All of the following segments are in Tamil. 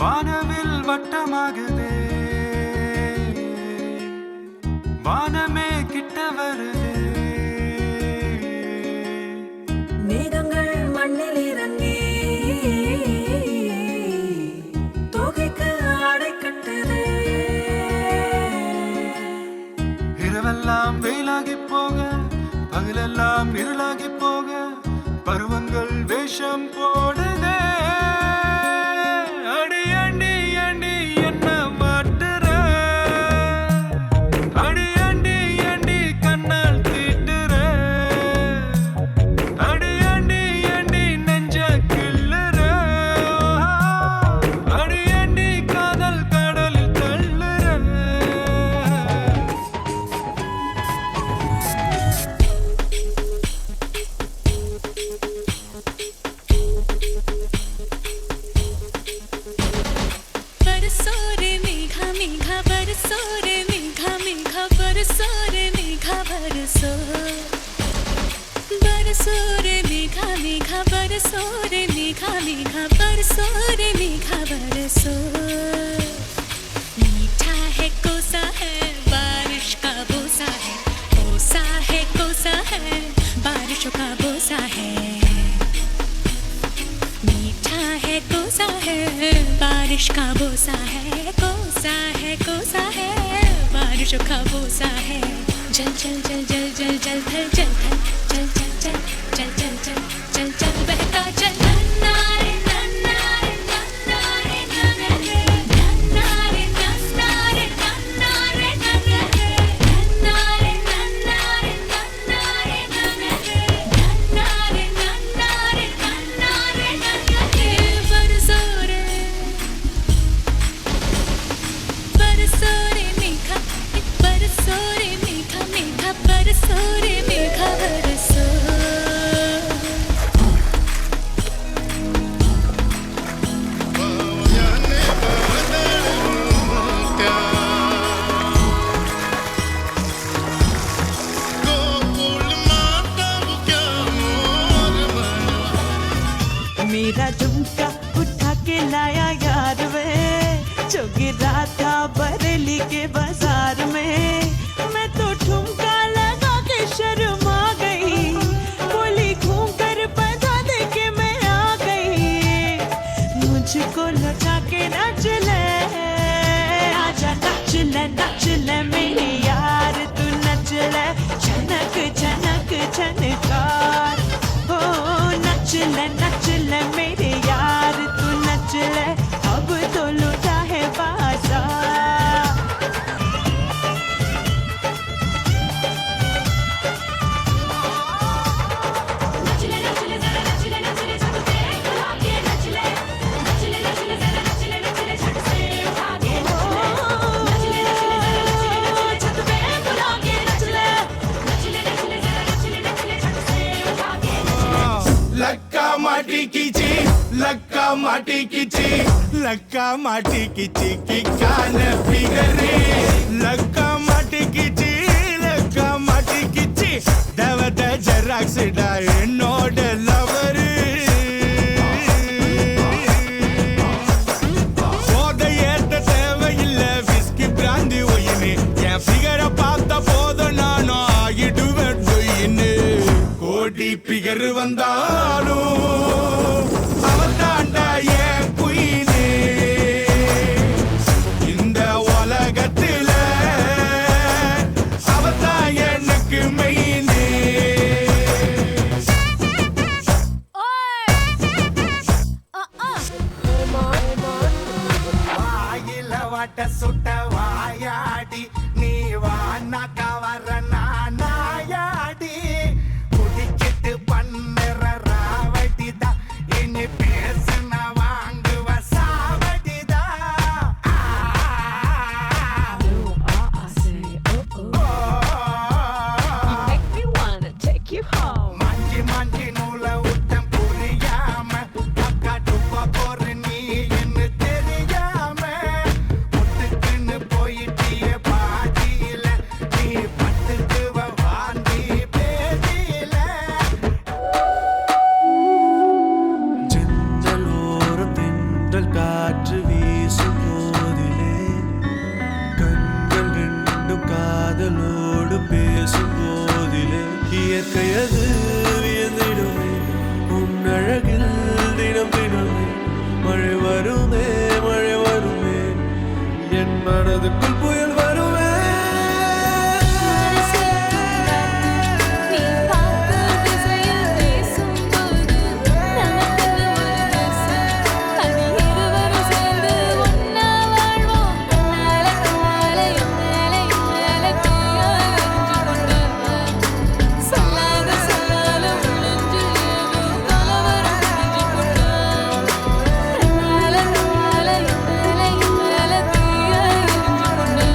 வானவில் வட்டமாகுதே, வானமே கிட்ட வருதே. மேகங்கள் மண்ணில் இறங்கி தோகைக்கு ஆடை கட்டுதே. இரவெல்லாம் வெயிலாகி போக, பகலெல்லாம் இருளாகி போக, பருவங்கள் வேஷம் போடுதே. அடி அண்டி அண்டி என்ன மாட்டுற, அடி அண்டி அண்டி கண்ணால் தீட்டுற, அடி அண்டி அண்டி நெஞ்ச கிள்ளுற, அடி அண்டி காதல் கடலில் தள்ளுற. बरसो रे मेघा मेघा बरसो रे मेघा मेघा बरसो रे मेघा बरसो, बरसो रे मेघा मेघा बरसो रे मेघा मेघा बरसो रे मेघा बरसो। मीठा है कोसा है बारिश का बोसा है, कोसा है कोसा है बारिशों का बोसा है। मीठा है कोसा है बारिश का बोसा है, कोसा है कोसा है बारिशों का बोसा है। जल जल जल जल जल जल थल जल थल चल चल चल चल चल चल चल चल बहता चल। नन्ना रे नन्ना रे नन्ना रे नन्ना रे नन्ना रे नन्ना रे नन्ना रे नन्ना रे नन्ना रे नन्ना रे नन्ना रे नन्ना रे नन्ना रे नन्ना रे नन्ना रे नन्ना रे। बरसो रे मेघा, बरसो रे मेघा मेघा बरसो रे मेघा बरसो। मेरा झुमका उठा के लाया यार वे, जो गिरा था बरेली के बाजार में। मैं तो ठुमका लगा के शर्मा गई, बोली घूम कर बता दे के मैं आ गई। मुझको लौटा के नाच ले, आजा नाच ले मेरी यार तू नच ले। छनक छनक छनकार हो नच ले मेरे यार तू नच ले। अब तो लूटा है बाजार। लक्का माटी कीची, लक्का माटी कीची, लक्का माटी कीची की कान फिगरे। लक्का माटी कीची, लक्का माटी कीची, देवद जराक्स डाय नोड लवर। போதையேத்த தேவையில்ல விஸ்கி பிராந்தி ஒயினு, என் ஃபிகரை பார்த்த போதும் நானும் ஆகிடுவேன் டொயின்னு. கோடி பிகர் வந்தாலும் அவதாண்டா என் குயினே. இந்த உலகத்துல அவதான் எனக்கு மெயினே. வருமே மழை வருமே என் மனதுக்குள் புயல் வருமே நீ பார்க்கும் திசையில் வீசும்போது நமக்குன்னு ஒரு தேசம் அது இருவரும் சேர்ந்து ஒன்னா வாழ்வோம் கண்ணால கண்ணால என்னால என்னால தீயா எரிஞ்சு கொண்டு சொல்லாத சொல்லாலும் நெஞ்சில் ஏதோ கலவரம் செஞ்சு கொண்டு கண்ணால கண்ணால என்னால என்னால தீயா எரிஞ்சு கொண்டு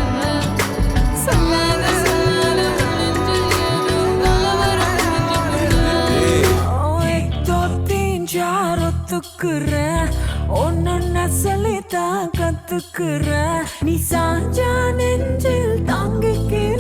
சொல்லாத சொல்லாலும் நெஞ்சில் ஏதோ கலவரம் செஞ்சு கொண்டு एक दो तीन चार ஒத்துக்குற ஒன்னொன்ன சொல்லித்தான் கத்துக்குற நீ சாஞ்சா நெஞ்சில் தாங்கிக்கிறேன்